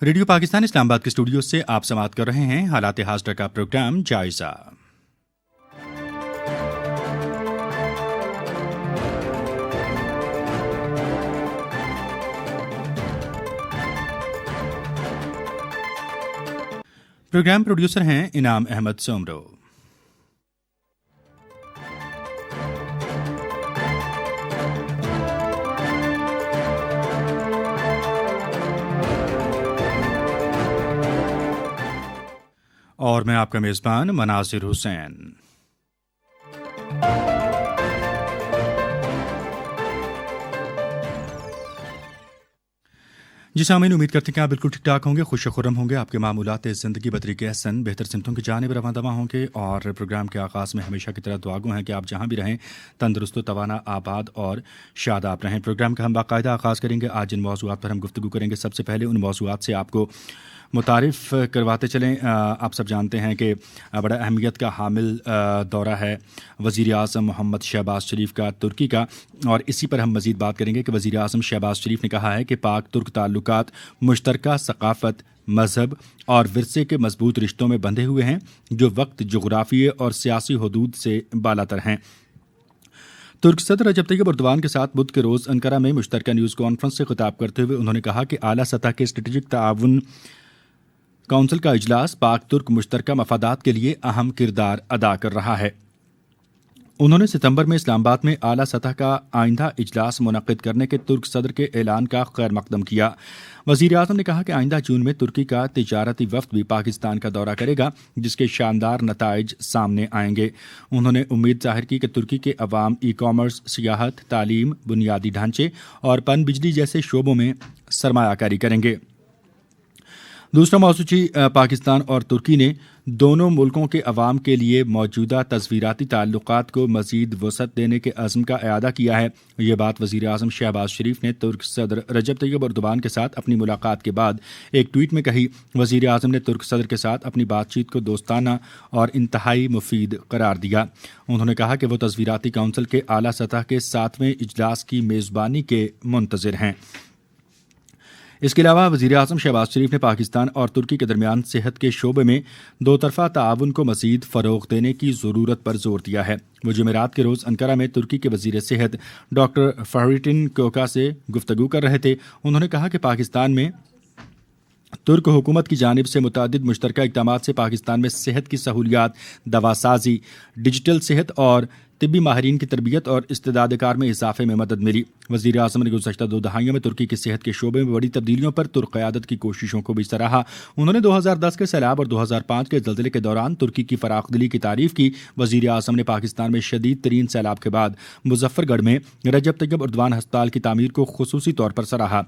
Radio Pakistan اسلام آباد کے studio سے آپ سماعت کر رہے ہیں حالات حاضرہ کا پروگرام جائزہ۔ پروگرام پروڈیوسر ہیں انعام احمد سومرو۔ اور میں آپ کا میزبان مناظر حسین۔ جی سامعین، امید کرتے ہیں کہ آپ بالکل ٹھیک ٹھاک ہوں گے، خوش و خرم ہوں گے، آپ کے معمولات زندگی بطریق احسن بہتر سمتوں کی جانب رواں دواں ہوں گے، اور پروگرام کے آغاز میں ہمیشہ کی طرح دعاگو ہیں کہ آپ جہاں بھی رہیں تندرست و توانا، آباد اور شاداب رہیں۔ پروگرام کا ہم باقاعدہ آغاز کریں گے۔ آج جن موضوعات پر ہم گفتگو کریں گے، سب سے پہلے ان موضوعات سے آپ کو متعارف کرواتے چلیں۔ آپ سب جانتے ہیں کہ بڑا اہمیت کا حامل دورہ ہے وزیر اعظم محمد شہباز شریف کا ترکی کا، اور اسی پر ہم مزید بات کریں گے کہ وزیر اعظم شہباز شریف نے کہا ہے کہ پاک ترک تعلقات مشترکہ ثقافت، مذہب اور ورثے کے مضبوط رشتوں میں بندھے ہوئے ہیں جو وقت، جغرافیے اور سیاسی حدود سے بالاتر ہیں۔ ترک صدر رجب طیب اردوان کے ساتھ بدھ کے روز انقرہ میں مشترکہ نیوز کانفرنس سے خطاب کرتے ہوئے انہوں نے کہا کہ اعلیٰ سطح کے اسٹریٹجک تعاون کونسل کا اجلاس پاک ترک مشترکہ مفادات کے لیے اہم کردار ادا کر رہا ہے۔ انہوں نے ستمبر میں اسلام آباد میں اعلیٰ سطح کا آئندہ اجلاس منعقد کرنے کے ترک صدر کے اعلان کا خیر مقدم کیا۔ وزیر اعظم نے کہا کہ آئندہ جون میں ترکی کا تجارتی وفد بھی پاکستان کا دورہ کرے گا، جس کے شاندار نتائج سامنے آئیں گے۔ انہوں نے امید ظاہر کی کہ ترکی کے عوام ای کامرس، سیاحت، تعلیم، بنیادی ڈھانچے اور پن بجلی جیسے شعبوں میں سرمایہ کاری کریں گے۔ دوسرا موضوع، پاکستان اور ترکی نے دونوں ملکوں کے عوام کے لیے موجودہ تصویراتی تعلقات کو مزید وسعت دینے کے عزم کا اعادہ کیا ہے۔ یہ بات وزیر اعظم شہباز شریف نے ترک صدر رجب طیب اردوان کے ساتھ اپنی ملاقات کے بعد ایک ٹویٹ میں کہی۔ وزیر اعظم نے ترک صدر کے ساتھ اپنی بات چیت کو دوستانہ اور انتہائی مفید قرار دیا۔ انہوں نے کہا کہ وہ تصویراتی کونسل کے اعلیٰ سطح کے 7ویں اجلاس کی میزبانی کے منتظر ہیں۔ اس کے علاوہ وزیر اعظم شہباز شریف نے پاکستان اور ترکی کے درمیان صحت کے شعبے میں دو طرفہ تعاون کو مزید فروغ دینے کی ضرورت پر زور دیا ہے۔ وہ جمعرات کے روز انقرہ میں ترکی کے وزیر صحت ڈاکٹر فہریٹن کوکا سے گفتگو کر رہے تھے۔ انہوں نے کہا کہ پاکستان میں ترک حکومت کی جانب سے متعدد مشترکہ اقدامات سے پاکستان میں صحت کی سہولیات، دواسازی، ڈیجیٹل صحت اور طبی ماہرین کی تربیت اور استعداد کار میں اضافے میں مدد ملی۔ وزیر اعظم نے گزشتہ 2 دہائیوں میں ترکی کی صحت کے شعبے میں بڑی تبدیلیوں پر ترک قیادت کی کوششوں کو بھی سراہا۔ انہوں نے 2010 کے سیلاب اور 2005 کے زلزلے کے دوران ترکی کی فراخ دلی کی تعریف کی۔ وزیر اعظم نے پاکستان میں شدید ترین سیلاب کے بعد مظفر گڑھ میں رجب طیب اردوان ہسپتال کی تعمیر کو خصوصی طور پر سراہا۔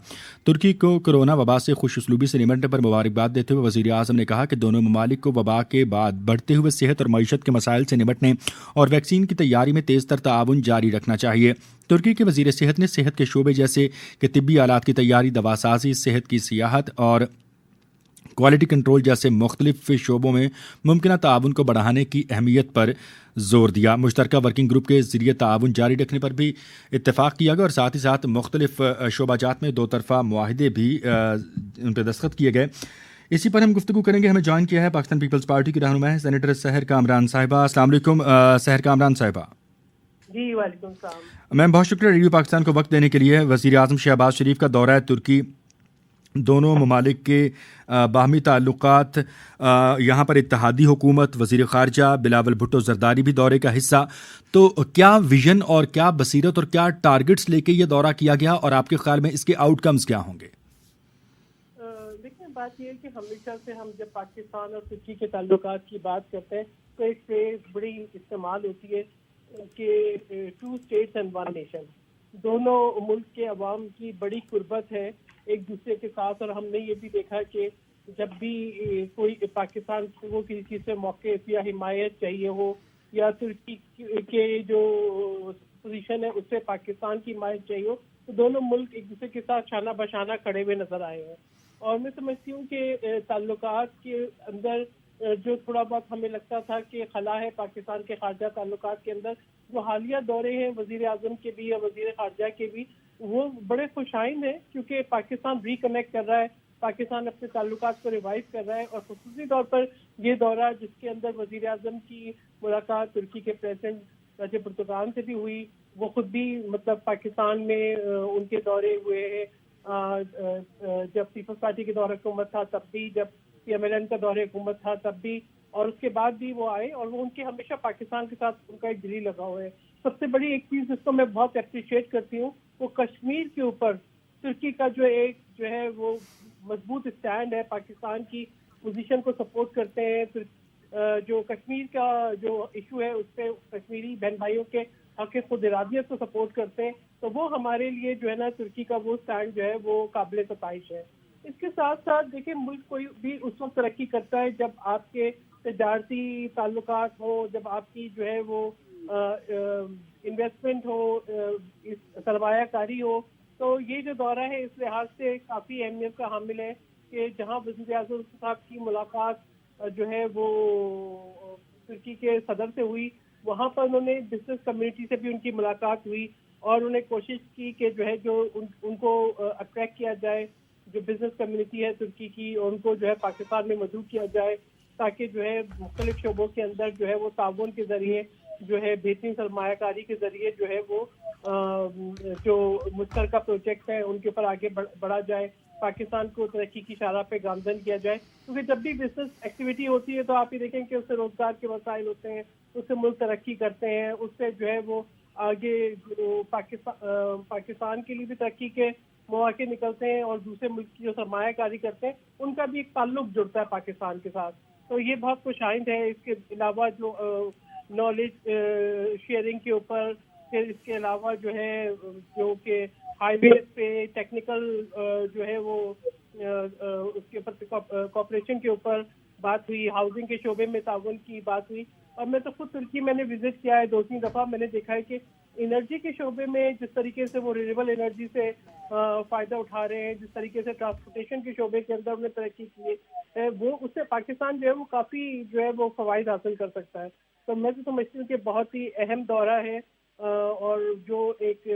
ترکی کو کورونا وبا سے خوش اسلوبی سے نمٹنے پر مبارکباد دیتے ہوئے وزیر اعظم نے کہا کہ دونوں ممالک کو وبا کے بعد بڑھتے ہوئے صحت اور معیشت کے مسائل سے نمٹنے اور ویکسین کی تیاری میں تیز تر تعاون جاری رکھنا چاہیے۔ ترکی کے وزیر صحت نے صحت کے شعبے جیسے کہ طبی آلات کی تیاری، دواسازی، صحت کی سیاحت اور کوالٹی کنٹرول جیسے مختلف شعبوں میں ممکنہ تعاون کو بڑھانے کی اہمیت پر زور دیا۔ مشترکہ ورکنگ گروپ کے ذریعے تعاون جاری رکھنے پر بھی اتفاق کیا گیا اور ساتھ ہی ساتھ مختلف شعبہ جات میں 2 طرفہ معاہدے بھی ان پہ دستخط کیے گئے۔ اسی پر ہم گفتگو کریں گے۔ ہمیں جوائن کیا ہے پاکستان پیپلز پارٹی کی رہنما ہے سینیٹر سحر کامران صاحبہ۔ السلام علیکم سحر کامران صاحبہ۔ جی وعلیکم السلام میم، بہت شکریہ ریڈیو پاکستان کو وقت دینے کے لیے۔ وزیر اعظم شہباز شریف کا دورہ ترکی، دونوں ممالک کے باہمی تعلقات، یہاں پر اتحادی حکومت، وزیر خارجہ بلاول بھٹو زرداری بھی دورے کا حصہ، تو کیا ویژن اور کیا بصیرت اور کیا ٹارگٹس لے کے یہ دورہ کیا گیا اور آپ کے خیال میں اس کے آؤٹ کمز کیا ہوں گے؟ دیکھیں، بات یہ ہے کہ ہمیشہ سے ہم جب پاکستان اور ترکی کے تعلقات کی بات کرتے ہیں تو ایک فریز بڑی استعمال ہوتی ہے کہ 2 states and 1 nation۔ دونوں ملک کے عوام کی بڑی قربت ہے ایک دوسرے کے ساتھ، اور ہم نے یہ بھی دیکھا کہ جب بھی کوئی پاکستان کو کسی چیز سے موقف یا حمایت چاہیے ہو یا ترکی کے جو پوزیشن ہے اس سے پاکستان کی حمایت چاہیے ہو، تو دونوں ملک ایک دوسرے کے ساتھ شانہ بشانہ کھڑے ہوئے نظر آئے ہیں۔ اور میں سمجھتی ہوں کہ تعلقات کے اندر جو تھوڑا بہت ہمیں لگتا تھا کہ خلا ہے پاکستان کے خارجہ تعلقات کے اندر، جو حالیہ دورے ہیں وزیر اعظم کے بھی اور وزیر خارجہ کے بھی، وہ بڑے خوشائند ہیں کیونکہ پاکستان ری کنیکٹ کر رہا ہے پاکستان اپنے تعلقات کو ریوائو کر رہا ہے، اور خصوصی طور پر یہ دورہ جس کے اندر وزیر اعظم کی ملاقات ترکی کے پریزیڈنٹ رجب اردوغان سے بھی ہوئی، وہ خود بھی مطلب پاکستان میں ان کے دورے ہوئے ہیں، جب پیپلز پارٹی کے دور حکومت تھا تب بھی، جب پی ایم ایل این کا دور حکومت تھا تب بھی، اور اس کے بعد بھی وہ آئے، اور وہ ان کے ہمیشہ پاکستان کے ساتھ ان کا ایک دلی لگا ہوا ہے۔ سب سے بڑی ایک چیز جس کو میں بہت اپریشیٹ کرتی ہوں وہ کشمیر کے اوپر ترکی کا جو ہے وہ مضبوط اسٹینڈ ہے، پاکستان کی پوزیشن کو سپورٹ کرتے ہیں، جو کشمیر کا جو ایشو ہے اس پہ کشمیری بہن بھائیوں کے حق خود ارادیت کو سپورٹ کرتے ہیں، تو وہ ہمارے لیے جو ہے نا ترکی کا وہ اسٹینڈ جو ہے وہ قابل ستائش ہے۔ اس کے ساتھ ساتھ دیکھیں ملک کوئی بھی اس وقت ترقی کرتا ہے جب آپ کے تجارتی تعلقات ہو، جب آپ کی جو ہے وہ انویسٹمنٹ ہو، سرمایہ کاری ہو، تو یہ جو دورہ ہے اس لحاظ سے کافی اہمیت کا حامل ہے کہ جہاں وزیر اعظم صاحب کی ملاقات جو ہے وہ ترکی کے صدر سے ہوئی، وہاں پر انہوں نے بزنس کمیونٹی سے بھی ان کی ملاقات ہوئی، اور انہوں نے کوشش کی کہ جو ہے جو ان کو اٹریکٹ کیا جائے، جو بزنس کمیونٹی ہے ترکی کی، اور ان کو جو ہے پاکستان میں مدعو کیا جائے تاکہ جو ہے مختلف شعبوں کے اندر جو ہے وہ تعاون کے ذریعے جو ہے بہترین سرمایہ کاری کے ذریعے جو ہے وہ جو مشترکہ پروجیکٹ ہیں ان کے اوپر آگے بڑھا جائے، پاکستان کو ترقی کی شاہراہ پہ گامزن کیا جائے، کیونکہ جب بھی بزنس ایکٹیویٹی ہوتی ہے تو آپ یہ دیکھیں کہ اس سے روزگار کے وسائل ہوتے ہیں، اس سے ملک ترقی کرتے ہیں، اس سے جو ہے وہ آگے پاکستان کے لیے بھی ترقی کے مواقع نکلتے ہیں، اور دوسرے ملک کی جو سرمایہ کاری کرتے ہیں ان کا بھی ایک تعلق جڑتا ہے پاکستان کے ساتھ، تو یہ بہت خوش آئند ہے۔ اس کے علاوہ جو نالج شیئرنگ کے اوپر، پھر اس کے علاوہ جو ہے جو کہ ہائی ویز پہ ٹیکنیکل جو ہے وہ اس کے اوپر کوپریشن کے اوپر بات ہوئی، ہاؤسنگ کے شعبے میں تعاون کی بات ہوئی، اور میں تو خود ترکی میں نے وزٹ کیا ہے 2-3 دفعہ، میں نے دیکھا ہے کہ انرجی کے شعبے میں جس طریقے سے وہ رینیبل انرجی سے فائدہ اٹھا رہے ہیں، جس طریقے سے ٹرانسپورٹیشن کے شعبے کے اندر انہوں نے ترقی کی ہے، وہ اس سے پاکستان جو ہے وہ کافی جو ہے وہ فوائد حاصل کر سکتا ہے۔ تو میں تو سمجھتی ہوں کہ بہت ہی اہم دورہ ہے، اور جو ایک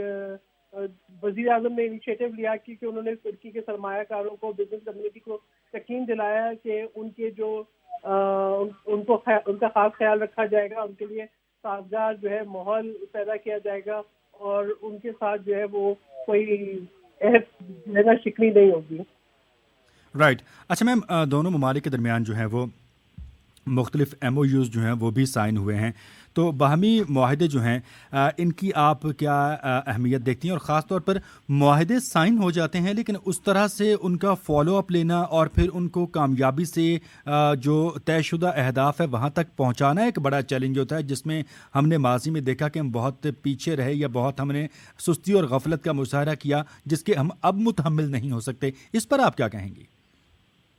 وزیر اعظم نے انیشیٹو لیا کہ انہوں نے ترکی کے سرمایہ کاروں کو، بزنس کمیونٹی کو یقین دلایا کہ ان کے جو ان کا خاص خیال رکھا جائے گا، ان کے لیے سازگار جو ہے ماحول پیدا کیا جائے گا، اور ان کے ساتھ جو ہے وہ کوئی عہد شکنی نہیں ہوگی۔ رائٹ۔ اچھا میم، دونوں ممالک کے درمیان جو ہے وہ مختلف ایم او یوز جو ہیں وہ بھی سائن ہوئے ہیں، تو باہمی معاہدے جو ہیں ان کی آپ کیا اہمیت دیکھتی ہیں؟ اور خاص طور پر معاہدے سائن ہو جاتے ہیں لیکن اس طرح سے ان کا فالو اپ لینا اور پھر ان کو کامیابی سے جو طے شدہ اہداف ہے وہاں تک پہنچانا ایک بڑا چیلنج ہوتا ہے، جس میں ہم نے ماضی میں دیکھا کہ ہم بہت پیچھے رہے یا بہت ہم نے سستی اور غفلت کا مظاہرہ کیا جس کے ہم اب متحمل نہیں ہو سکتے۔ اس پر آپ کیا کہیں گی؟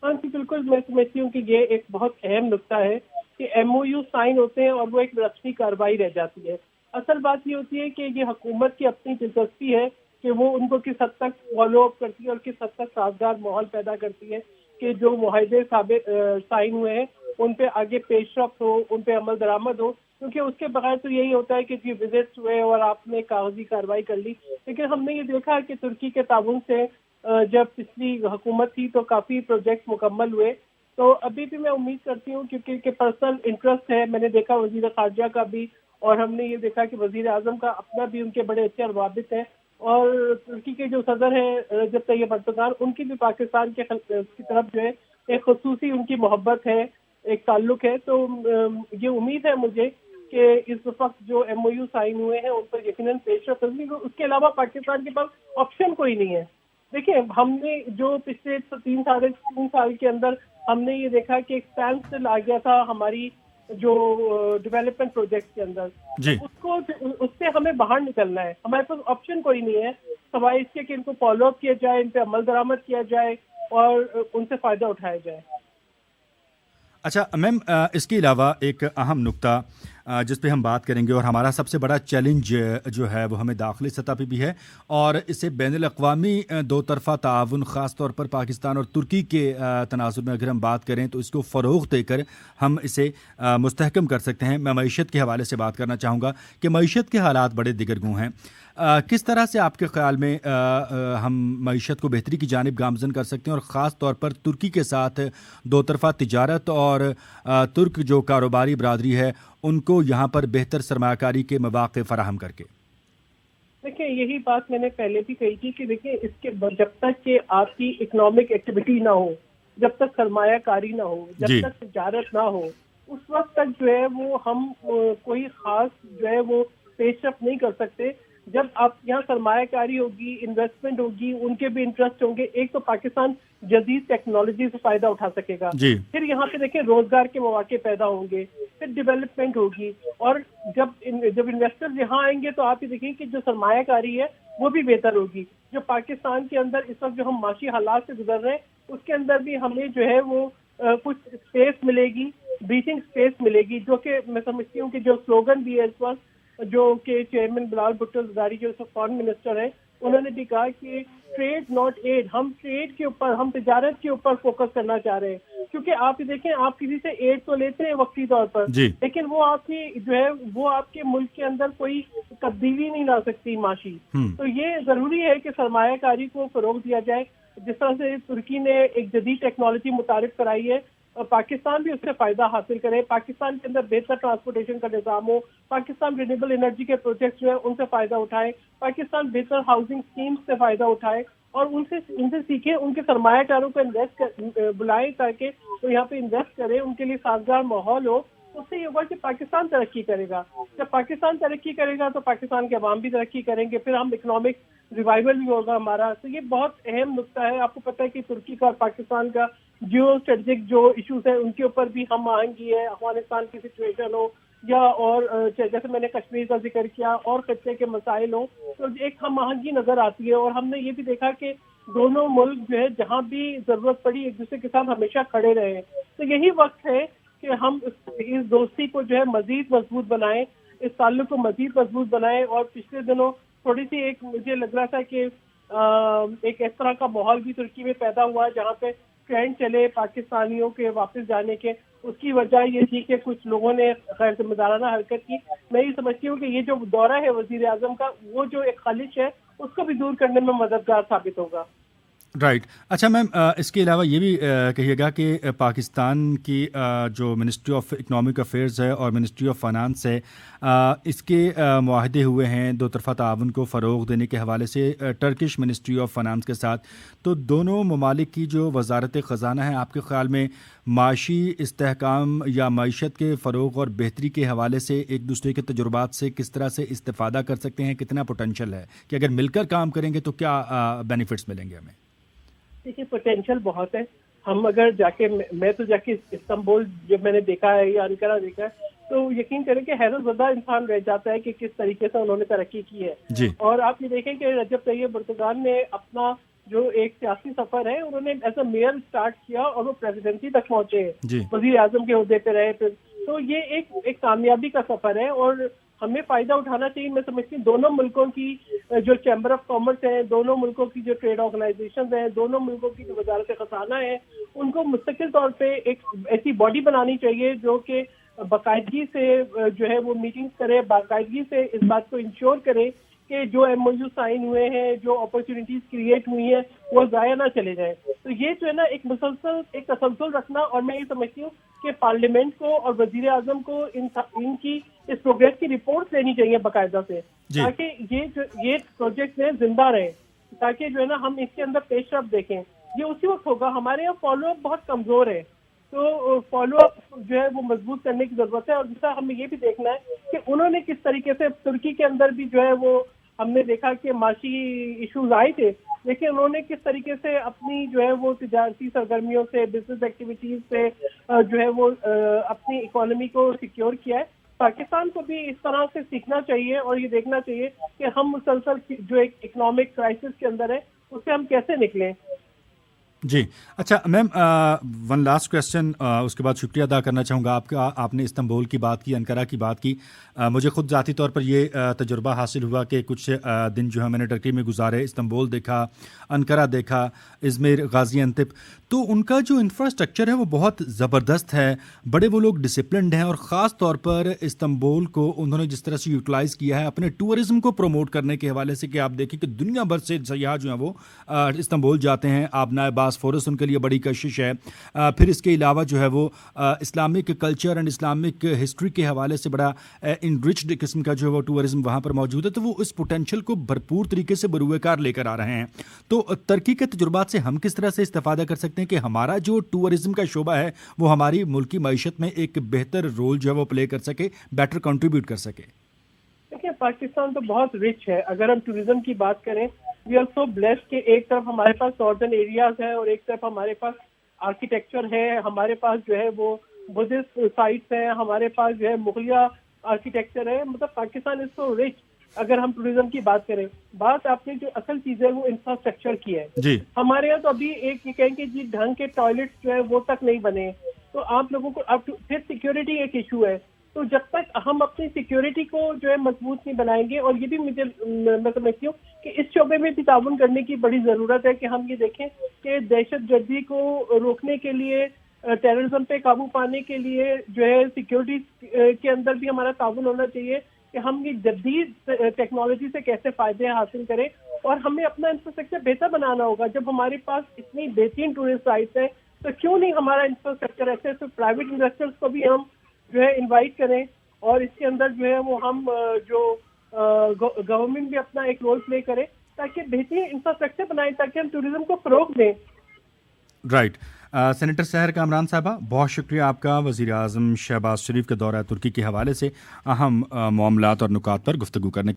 ہاں جی بالکل، میں سمجھتی ہوں کہ یہ ایک بہت اہم نقطہ ہے کہ ایم او یو سائن ہوتے ہیں اور وہ ایک رسمی کارروائی رہ جاتی ہے۔ اصل بات یہ ہوتی ہے کہ یہ حکومت کی اپنی دلچسپی ہے کہ وہ ان کو کس حد تک فالو اپ کرتی ہے اور کس حد تک سازگار ماحول پیدا کرتی ہے کہ جو معاہدے سائن ہوئے ہیں ان پہ آگے پیش رفت ہو، ان پہ عمل درآمد ہو، کیونکہ اس کے بغیر تو یہی ہوتا ہے کہ جی وزٹس ہوئے اور آپ نے کاغذی کارروائی کر لی، لیکن ہم نے یہ دیکھا کہ ترکی کے تعاون سے جب پچھلی حکومت تھی تو کافی پروجیکٹ مکمل ہوئے، تو ابھی بھی میں امید کرتی ہوں کیونکہ پرسنل انٹرسٹ ہے، میں نے دیکھا وزیر خارجہ کا بھی، اور ہم نے یہ دیکھا کہ وزیر اعظم کا اپنا بھی ان کے بڑے اچھے روابط ہیں، اور ترکی کے جو صدر ہیں رجب طیب اردوغان، ان کی بھی پاکستان کی طرف جو ہے ایک خصوصی ان کی محبت ہے، ایک تعلق ہے، تو یہ امید ہے مجھے کہ اس وقت جو ایم او یو سائن ہوئے ہیں ان پر یقیناً پیش رفت ہوگی۔ اس کے علاوہ پاکستان کے پاس آپشن کوئی نہیں ہے۔ دیکھیں ہم نے جو پچھلے 3 سال کے اندر ہم نے یہ دیکھا کہ ایک اسٹینڈ اسٹل آ گیا تھا ہماری جو ڈیولپمنٹ پروجیکٹ کے اندر، جی اس سے ہمیں باہر نکلنا ہے، ہمارے پاس آپشن کوئی نہیں ہے سوائے اس کے کہ ان کو فالو اپ کیا جائے، ان پہ عمل درآمد کیا جائے اور ان سے فائدہ اٹھایا جائے۔ اچھا میم، اس کے علاوہ ایک اہم نقطہ جس پہ ہم بات کریں گے، اور ہمارا سب سے بڑا چیلنج جو ہے وہ ہمیں داخلی سطح پہ بھی ہے، اور اسے بین الاقوامی دو طرفہ تعاون، خاص طور پر پاکستان اور ترکی کے تناظر میں اگر ہم بات کریں تو اس کو فروغ دے کر ہم اسے مستحکم کر سکتے ہیں۔ میں معیشت کے حوالے سے بات کرنا چاہوں گا کہ معیشت کے حالات بڑے دیگرگوں ہیں۔ کس طرح سے آپ کے خیال میں ہم معیشت کو بہتری کی جانب گامزن کر سکتے ہیں، اور خاص طور پر ترکی کے ساتھ دو طرفہ تجارت اور ترک جو کاروباری برادری ہے ان کو یہاں پر بہتر سرمایہ کاری کے مواقع فراہم کر کے؟ دیکھیں، یہی بات میں نے پہلے بھی کہی تھی کہ دیکھیں، اس کے جب تک کہ آپ کی اکنامک ایکٹیویٹی نہ ہو، جب تک سرمایہ کاری نہ ہو، جب تک تجارت نہ ہو، اس وقت تک جو ہے وہ ہم کوئی خاص جو ہے وہ پیش رفت نہیں کر سکتے۔ جب آپ یہاں سرمایہ کاری ہوگی، انویسٹمنٹ ہوگی، ان کے بھی انٹرسٹ ہوں گے، ایک تو پاکستان جدید ٹیکنالوجی سے فائدہ اٹھا سکے گا، پھر یہاں پہ دیکھیں روزگار کے مواقع پیدا ہوں گے، پھر ڈیولپمنٹ ہوگی، اور جب انویسٹر یہاں آئیں گے تو آپ یہ دیکھیں کہ جو سرمایہ کاری ہے وہ بھی بہتر ہوگی۔ جو پاکستان کے اندر اس وقت جو ہم معاشی حالات سے گزر رہے ہیں اس کے اندر بھی ہمیں جو ہے وہ کچھ اسپیس ملے گی، بریتھنگ اسپیس ملے گی، جو کہ میں سمجھتی ہوں کہ جو سلوگن بھی ہے اس وقت، جو کہ چیئرمین بلال بھٹو زرداری جو فارن منسٹر ہیں، انہوں نے بھی کہا کہ ٹریڈ ناٹ ایڈ، ہم ٹریڈ کے اوپر، ہم تجارت کے اوپر فوکس کرنا چاہ رہے ہیں، کیونکہ آپ دیکھیں آپ کسی سے ایڈ تو لیتے ہیں وقتی طور پر، لیکن وہ آپ کی جو ہے وہ آپ کے ملک کے اندر کوئی تبدیلی نہیں لا سکتی معاشی۔ تو یہ ضروری ہے کہ سرمایہ کاری کو فروغ دیا جائے، جس طرح سے ترکی نے ایک جدید ٹیکنالوجی متعارف کرائی ہے، اور پاکستان بھی اس سے فائدہ حاصل کرے، پاکستان کے اندر بہتر ٹرانسپورٹیشن کا نظام ہو، پاکستان رینیبل انرجی کے پروجیکٹس جو ہیں ان سے فائدہ اٹھائے، پاکستان بہتر ہاؤسنگ اسکیمز سے فائدہ اٹھائے، اور ان سے سیکھیں، ان کے سرمایہ کاروں کو بلائیں تاکہ وہ یہاں پہ انویسٹ کریں، ان کے لیے سازگار ماحول ہو۔ اس سے یہ ہوگا کہ پاکستان ترقی کرے گا، جب پاکستان ترقی کرے گا تو پاکستان کے عوام بھی ترقی کریں گے، پھر ہم اکنامک ریوائول بھی ہوگا ہمارا۔ تو یہ بہت اہم نقطہ ہے۔ آپ کو پتہ ہے کہ ترکی کا اور پاکستان کا جیو اسٹریٹجک جو ایشوز ہیں ان کے اوپر بھی ہم آہنگی ہے، افغانستان کی سچویشن ہو یا اور جیسے میں نے کشمیر کا ذکر کیا، اور خطے کے مسائل ہوں، تو ایک ہم آہنگی نظر آتی ہے، اور ہم نے یہ بھی دیکھا کہ دونوں ملک جو ہے جہاں بھی ضرورت پڑی ایک دوسرے کے ساتھ ہمیشہ کھڑے رہے۔ تو یہی وقت ہے کہ ہم اس دوستی کو جو ہے مزید مضبوط بنائیں، اس تعلق کو مزید مضبوط بنائیں۔ اور پچھلے دنوں تھوڑی سی ایک مجھے لگ رہا تھا کہ ایک اس طرح کا ماحول بھی ترکی میں پیدا ہوا جہاں پہ ٹرینڈ چلے پاکستانیوں کے واپس جانے کے، اس کی وجہ یہ تھی کہ کچھ لوگوں نے غیر ذمہ دارانہ حرکت کی۔ میں یہ سمجھتی ہوں کہ یہ جو دورہ ہے وزیر اعظم کا، وہ جو ایک خلش ہے اس کو بھی دور کرنے میں مددگار ثابت ہوگا۔ رائٹ۔ اچھا میم، اس کے علاوہ یہ بھی کہیے گا کہ پاکستان کی جو منسٹری آف اکنامک افیئرز ہے اور منسٹری آف فائنانس ہے، اس کے معاہدے ہوئے ہیں دو طرفہ تعاون کو فروغ دینے کے حوالے سے ٹرکش منسٹری آف فائنانس کے ساتھ، تو دونوں ممالک کی جو وزارت خزانہ ہے، آپ کے خیال میں معاشی استحکام یا معیشت کے فروغ اور بہتری کے حوالے سے ایک دوسرے کے تجربات سے کس طرح سے استفادہ کر سکتے ہیں؟ کتنا پوٹینشیل ہے کہ اگر مل کر کام کریں گے تو کیا بینیفٹس ملیں گے ہمیں؟ دیکھیے، پوٹینشیل بہت ہے۔ ہم اگر جا کے، میں تو جا کے استنبول جب میں نے دیکھا ہے یا انقرہ دیکھا ہے، تو یقین کریں کہ حیرت زدہ انسان رہ جاتا ہے کہ کس طریقے سے انہوں نے ترقی کی ہے۔ اور آپ یہ دیکھیں کہ رجب طیب اردوغان نے اپنا جو ایک سیاسی سفر ہے انہوں نے ایز اے میئر اسٹارٹ کیا اور وہ پریزیڈنسی تک پہنچے ہیں، وزیر اعظم کے عہدے پہ رہے پھر۔ تو یہ ایک کامیابی کا سفر ہے اور ہمیں فائدہ اٹھانا چاہیے۔ میں سمجھتی ہوں دونوں ملکوں کی جو چیمبر آف کامرس ہے، دونوں ملکوں کی جو ٹریڈ آرگنائزیشن ہیں، دونوں ملکوں کی جو وزارت خزانہ ہے، ان کو مستقل طور پہ ایک ایسی باڈی بنانی چاہیے جو کہ باقاعدگی سے جو ہے وہ میٹنگ کرے، باقاعدگی سے اس بات کو انشور کرے کہ جو ایم او یو سائن ہوئے ہیں، جو اپرچونیٹیز کریٹ ہوئی ہیں، وہ ضائع نہ چلے جائیں۔ تو یہ جو ہے نا ایک تسلسل رکھنا، اور میں یہ سمجھتی ہوں کہ پارلیمنٹ کو اور وزیر اعظم کو ان کی اس پروگریس کی رپورٹس لینی چاہیے باقاعدہ سے، تاکہ یہ پروجیکٹ میں زندہ رہے، تاکہ جو ہے نا ہم اس کے اندر پیش رفت دیکھیں۔ یہ اسی وقت ہوگا۔ ہمارے یہاں فالو اپ بہت کمزور ہے، تو فالو اپ جو ہے وہ مضبوط کرنے کی ضرورت ہے۔ اور دوسرا ہمیں یہ بھی دیکھنا ہے کہ انہوں نے کس طریقے سے، ترکی کے اندر بھی جو ہے وہ ہم نے دیکھا کہ معاشی ایشوز آئے تھے، لیکن انہوں نے کس طریقے سے اپنی جو ہے وہ تجارتی سرگرمیوں سے، بزنس ایکٹیویٹیز سے جو ہے وہ اپنی اکانومی کو سیکیور کیا ہے۔ پاکستان کو بھی اس طرح سے سیکھنا چاہیے اور یہ دیکھنا چاہیے کہ ہم مسلسل جو ایک اکنامک کرائسس کے اندر ہے اس سے ہم کیسے نکلیں۔ جی اچھا میم، ون لاسٹ کویسچن، اس کے بعد شکریہ ادا کرنا چاہوں گا آپ کا. آپ نے استنبول کی بات کی، انقرہ کی بات کی. مجھے خود ذاتی طور پر یہ تجربہ حاصل ہوا کہ کچھ دن جو ہے میں نے ٹرکی میں گزارے، استنبول دیکھا، انقرہ دیکھا، ازمیر، غازی انتب. تو ان کا جو انفراسٹرکچر ہے وہ بہت زبردست ہے، بڑے وہ لوگ ڈسپلنڈ ہیں، اور خاص طور پر استنبول کو انہوں نے جس طرح سے یوٹیلائز کیا ہے اپنے ٹورزم کو پروموٹ کرنے کے حوالے سے، کہ آپ دیکھیں کہ دنیا بھر سے سیاح جو ہیں وہ استنبول جاتے ہیں. آبنائے باز فورس ان کے لیے بڑی کشش ہے. پھر اس کے علاوہ جو ہے وہ Islamic culture and Islamic history کے حوالے سے بڑا انرچڈ قسم کا جو ہے وہ ٹورزم وہاں پر موجود ہے. تو وہ اس پوٹینشیل کو بھرپور طریقے سے بروئے کار لے کر آ رہے ہیں. تو ترکی کے تجربات سے ہم کس طرح سے استفادہ کر سکتے ہیں کہ ہمارا جو ٹورزم کا شعبہ ہے وہ ہماری ملکی معیشت میں ایک بہتر رول جو ہے وہ پلے کر سکے، بیٹر کنٹریبیوٹ کر سکے؟ دیکھیں، پاکستان تو بہت رچ ہے. اگر ہم ٹوریزم کی بات کریں، وی آر سو بلیسڈ کہ ایک طرف ہمارے پاس ناردرن ایریاز ہے اور ایک طرف ہمارے پاس آرکیٹیکچر ہے، ہمارے پاس جو ہے وہ بدھسٹ سائٹس ہیں، ہمارے پاس جو ہے مغلیہ آرکیٹیکچر ہے. مطلب پاکستان از سو رچ. اگر ہم ٹوریزم کی بات کریں، بات آپ نے جو اصل چیز ہے وہ انفراسٹرکچر کی ہے. جی ہمارے یہاں تو ابھی ایک یہ کہیں کہ جی ڈھنگ کے ٹوائلٹ جو ہے وہ تک نہیں بنے. تو آپ لوگوں کو اب پھر سیکیورٹی ایک ایشو ہے. تو جب تک ہم اپنی سیکیورٹی کو جو ہے مضبوط نہیں بنائیں گے، اور یہ بھی میں سمجھتی ہوں کہ اس شعبے میں بھی تعاون کرنے کی بڑی ضرورت ہے کہ ہم یہ دیکھیں کہ دہشت گردی کو روکنے کے لیے، ٹیررزم پہ قابو پانے کے لیے جو ہے سیکیورٹی کے اندر بھی ہمارا تعاون ہونا چاہیے کہ ہم یہ جدید ٹیکنالوجی سے کیسے فائدے حاصل کریں. اور ہمیں اپنا انفراسٹرکچر بہتر بنانا ہوگا. جب ہمارے پاس اتنی بہترین ٹورسٹ سائٹس ہیں تو کیوں نہیں ہمارا انفراسٹرکچر ایسے پرائیویٹ انویسٹرز کو بھی ہم جو ہے انوائٹ کریں، اور اس کے اندر جو ہے وہ ہم جو گورنمنٹ بھی اپنا ایک رول پلے کرے تاکہ بہترین انفراسٹرکچر بنائیں تاکہ ہم ٹوریزم کو فروغ دیں. رائٹ. سینیٹر سحر کامران صاحبہ، بہت شکریہ آپ کا وزیر اعظم شہباز شریف کے دورہ ترکی کے حوالے سے اہم معاملات اور نکات پر گفتگو کرنے